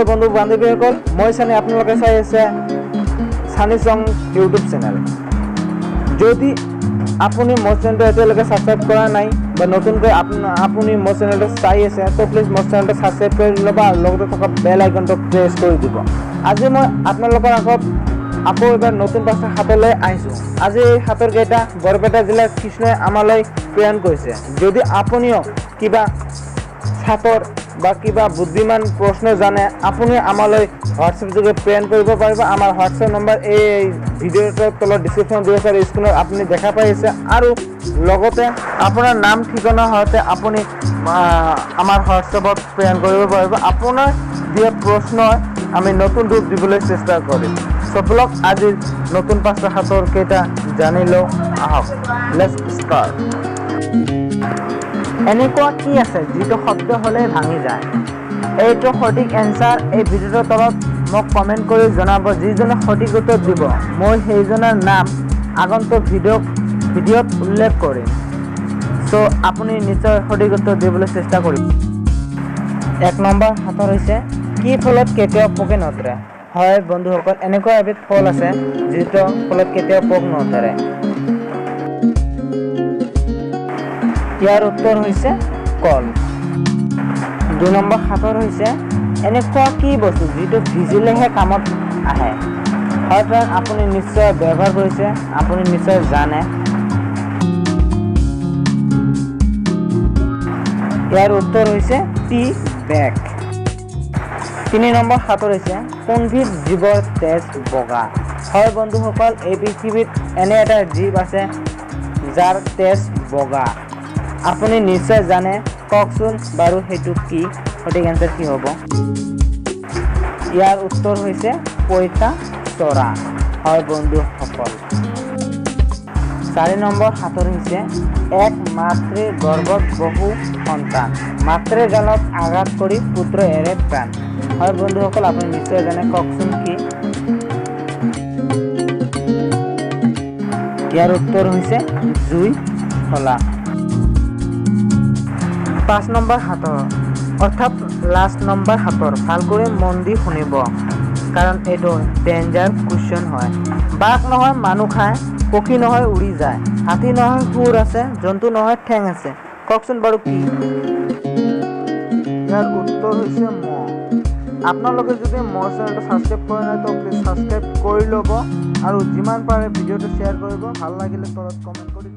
Hello बंधु बान्धवीসকল মই সানি আপোনালোকে চাই আছে সানি সং ইউটিউব চ্যানেল। যদি আপুনি মোৰ চেনেলটো এতিয়ালৈকে সাবস্ক্ৰাইব কৰা নাই বা নতুনকৈ আপুনি মোৰ চেনেলটো চাই আছে তো প্লিজ মোৰ চেনেলটো সাবস্ক্ৰাইব কৰি ল'ব আৰু লগতে থকা বেল আইকনটো প্ৰেছ কৰি দিব। আজি মই আপোনালোকৰ আগত আকৌ এবাৰ নতুন পাঁচটা হাতলৈ আহিছোঁ। আজি এই হাতৰ কেইটা বৰপেটা জিলাৰ কৃষ্ণই আমালৈ প্ৰেৰণ কৰিছে। যদি আপুনিও কিবা ছাতৰ বা কিবা বুদ্ধিমান প্ৰশ্ন জানে আপুনি আমালৈ হোৱাটছএপ যোগে প্ৰেৰণ কৰিব পাৰিব। আমাৰ হোৱাটছএপ নম্বৰ এই ভিডিঅ'টোৰ তলত ডিছক্ৰিপশ্যন দি আছে, স্ক্ৰীনত আপুনি দেখা পাই আছে। আৰু লগতে আপোনাৰ নাম ঠিকনা সৈতে আপুনি আমাৰ হোৱাটছএপত প্ৰেৰণ কৰিব পাৰিব। আপোনাৰ দিয়া প্ৰশ্ন আমি নতুন ৰূপ দিবলৈ চেষ্টা কৰিম। সবলক আজিৰ নতুন পাঁচটা হাতৰ কেইটা জানি লওঁ আহক। Let's start. এনেকুৱা কি আছে যিটো শব্দ হ'লে ভাঙি যায়? এইটো সঠিক এনসাৰ এই ভিডিঅ'টোৰ তলত মোক কমেণ্ট কৰি জনাব। যিজনে সঠিক উত্তৰ দিব মই সেইজনৰ নাম আগন্তুক ভিডিঅ'ত উল্লেখ কৰিম। সো আপুনি নিশ্চয় সঠিক উত্তৰ দিবলৈ চেষ্টা কৰিব। 1 নম্বৰ হাতৰ হৈছে কি ফলত কেতিয়াও পোকে নধৰে? হয় বন্ধুসকল, এনেকুৱা এবিধ ফল আছে যিটো ফলত কেতিয়াও পোক নধৰে। ইয়াৰ উত্তৰ হৈছে কল। 2 নম্বৰ হাতৰ হৈছে এনেকুৱা কি বস্তু যিটো ভিজিলেহে কামত আহে? হয়তো আপুনি নিশ্চয় ব্যৱহাৰ কৰিছে, আপুনি নিশ্চয় জানে। ইয়াৰ উত্তৰ হৈছে টি বেগ। 3 নম্বৰ হাতৰ হৈছে কোনবিধ জীৱৰ তেজ বগা? হয় বন্ধুসকল, এই পৃথিৱীত এনে এটা জীৱ আছে যাৰ তেজ বগা। আপুনি নিশ্চয় জানে, কওকচোন বাৰু সেইটো কি? সঠিক এনসাৰ কি হ'ব? ইয়াৰ উত্তৰ হৈছে পইতাচোৰা। হয় বন্ধুসকল। 4 নম্বৰ হাতৰ হৈছে এক মাতৃৰ গৰ্ভত বহু সন্তান, মাতৃৰ গালত আঘাত কৰি পুত্ৰ এৰে প্ৰাণ। হয় বন্ধুসকল, আপুনি নিশ্চয় জানে, কওকচোন কি? ইয়াৰ উত্তৰ হৈছে জুই শলা। 5 নম্বৰ হাতৰ অৰ্থাৎ লাষ্ট নম্বৰ হাতৰ ভালকৈ মন দি শুনিব, কাৰণ এইটো ডেঞ্জাৰ কুৱেশ্যন হয়। বাঘ নহয় মানুহ খায়, পক্ষী নহয় উৰি যায়, হাতী নহয় সুৰ আছে, জন্তু নহয় ঠেং আছে। কওকচোন বাৰু কি? ইয়াৰ উত্তৰ হৈছে মহ। আপোনালোকে যদি মোৰ চেনেলটো ছাবস্ক্ৰাইব কৰা নাই তো প্লিজ ছাবস্ক্ৰাইব কৰি ল'ব আৰু যিমান পাৰে ভিডিঅ'টো শ্বেয়াৰ কৰিব। ভাল লাগিলে তলত কমেণ্ট কৰি